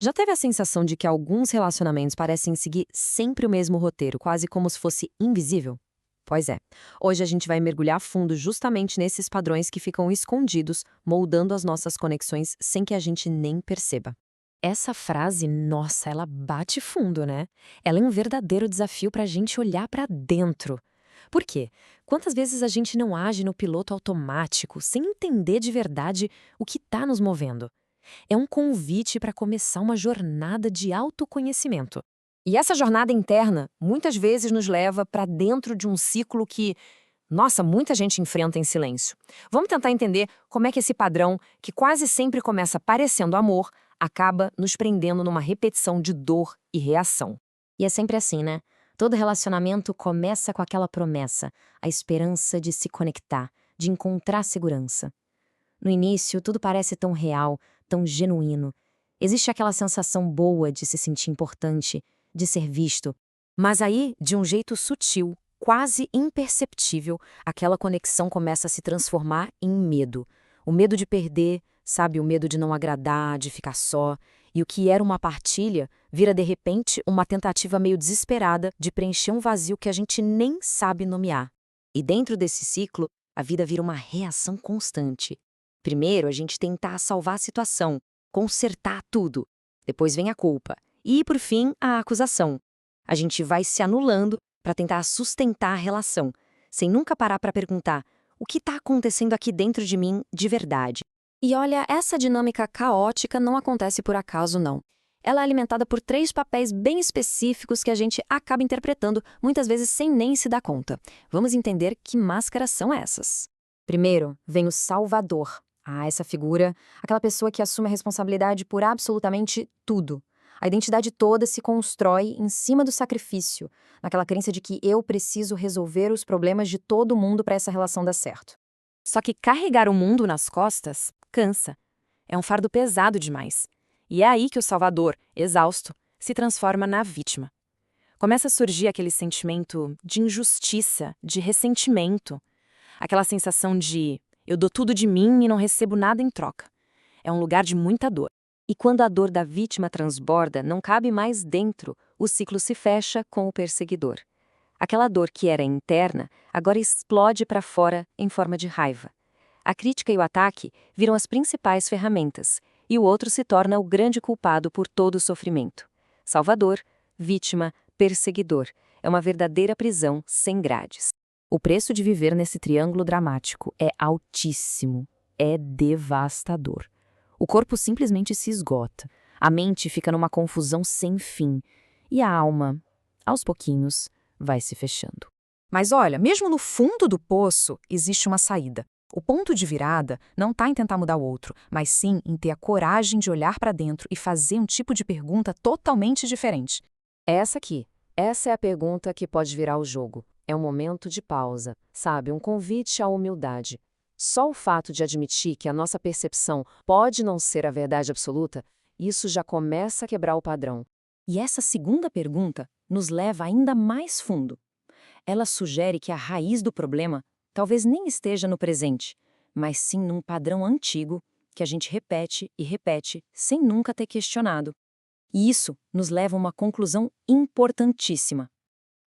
Já teve a sensação de que alguns relacionamentos parecem seguir sempre o mesmo roteiro, quase como se fosse invisível? Pois é. Hoje a gente vai mergulhar a fundo justamente nesses padrões que ficam escondidos, moldando as nossas conexões sem que a gente nem perceba. Essa frase, nossa, ela bate fundo, né? Ela é um verdadeiro desafio para a gente olhar para dentro. Por quê? Quantas vezes a gente não age no piloto automático, sem entender de verdade o que está nos movendo? É um convite para começar uma jornada de autoconhecimento. E essa jornada interna muitas vezes nos leva para dentro de um ciclo que, nossa, muita gente enfrenta em silêncio. Vamos tentar entender como é que esse padrão, que quase sempre começa parecendo amor, acaba nos prendendo numa repetição de dor e reação. E é sempre assim, né? Todo relacionamento começa com aquela promessa, a esperança de se conectar, de encontrar segurança. No início, tudo parece tão real, tão genuíno. Existe aquela sensação boa de se sentir importante, de ser visto. Mas aí, de um jeito sutil, quase imperceptível, aquela conexão começa a se transformar em medo. O medo de perder, sabe? O medo de não agradar, de ficar só. E o que era uma partilha vira, de repente, uma tentativa meio desesperada de preencher um vazio que a gente nem sabe nomear. E dentro desse ciclo, a vida vira uma reação constante. Primeiro, a gente tentar salvar a situação, consertar tudo. Depois vem a culpa. E, por fim, a acusação. A gente vai se anulando para tentar sustentar a relação, sem nunca parar para perguntar o que está acontecendo aqui dentro de mim de verdade. E olha, essa dinâmica caótica não acontece por acaso, não. Ela é alimentada por três papéis bem específicos que a gente acaba interpretando, muitas vezes sem nem se dar conta. Vamos entender que máscaras são essas. Primeiro, vem o salvador. Essa figura, aquela pessoa que assume a responsabilidade por absolutamente tudo. A identidade toda se constrói em cima do sacrifício, naquela crença de que eu preciso resolver os problemas de todo mundo para essa relação dar certo. Só que carregar o mundo nas costas cansa. É um fardo pesado demais. E é aí que o salvador, exausto, se transforma na vítima. Começa a surgir aquele sentimento de injustiça, de ressentimento, aquela sensação de eu dou tudo de mim e não recebo nada em troca. É um lugar de muita dor. E quando a dor da vítima transborda, não cabe mais dentro, o ciclo se fecha com o perseguidor. Aquela dor que era interna, agora explode para fora em forma de raiva. A crítica e o ataque viram as principais ferramentas, e o outro se torna o grande culpado por todo o sofrimento. Salvador, vítima, perseguidor. É uma verdadeira prisão sem grades. O preço de viver nesse triângulo dramático é altíssimo, é devastador. O corpo simplesmente se esgota, a mente fica numa confusão sem fim, e a alma, aos pouquinhos, vai se fechando. Mas olha, mesmo no fundo do poço, existe uma saída. O ponto de virada não está em tentar mudar o outro, mas sim em ter a coragem de olhar para dentro e fazer um tipo de pergunta totalmente diferente. Essa é a pergunta que pode virar o jogo. É um momento de pausa, sabe? Um convite à humildade. Só o fato de admitir que a nossa percepção pode não ser a verdade absoluta, isso já começa a quebrar o padrão. E essa segunda pergunta nos leva ainda mais fundo. Ela sugere que a raiz do problema talvez nem esteja no presente, mas sim num padrão antigo que a gente repete e repete sem nunca ter questionado. E isso nos leva a uma conclusão importantíssima,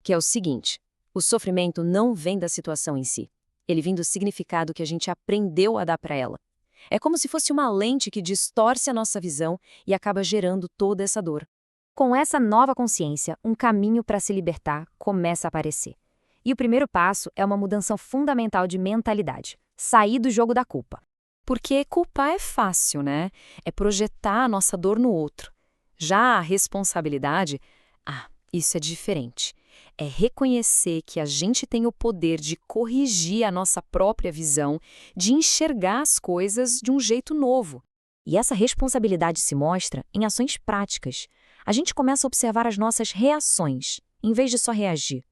que é o seguinte: o sofrimento não vem da situação em si. Ele vem do significado que a gente aprendeu a dar para ela. É como se fosse uma lente que distorce a nossa visão e acaba gerando toda essa dor. Com essa nova consciência, um caminho para se libertar começa a aparecer. E o primeiro passo é uma mudança fundamental de mentalidade: sair do jogo da culpa. Porque culpar é fácil, né? É projetar a nossa dor no outro. Já a responsabilidade, isso é diferente. É reconhecer que a gente tem o poder de corrigir a nossa própria visão, de enxergar as coisas de um jeito novo. E essa responsabilidade se mostra em ações práticas. A gente começa a observar as nossas reações, em vez de só reagir.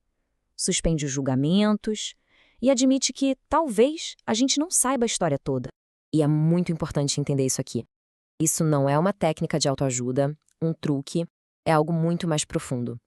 Suspende os julgamentos e admite que, talvez, a gente não saiba a história toda. E é muito importante entender isso aqui. Isso não é uma técnica de autoajuda, um truque, é algo muito mais profundo.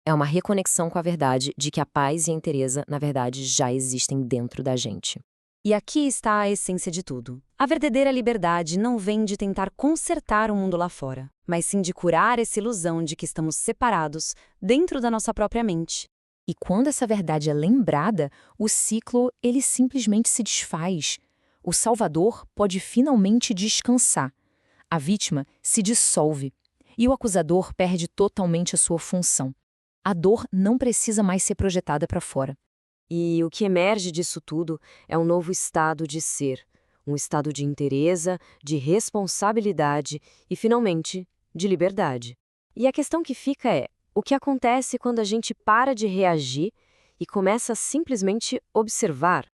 É uma reconexão com a verdade de que a paz e a inteireza, na verdade, já existem dentro da gente. E aqui está a essência de tudo. A verdadeira liberdade não vem de tentar consertar o mundo lá fora, mas sim de curar essa ilusão de que estamos separados dentro da nossa própria mente. E quando essa verdade é lembrada, o ciclo ele simplesmente se desfaz. O salvador pode finalmente descansar. A vítima se dissolve e o acusador perde totalmente a sua função. A dor não precisa mais ser projetada para fora. E o que emerge disso tudo é um novo estado de ser, um estado de inteireza, de responsabilidade e, finalmente, de liberdade. E a questão que fica é: o que acontece quando a gente para de reagir e começa a simplesmente observar?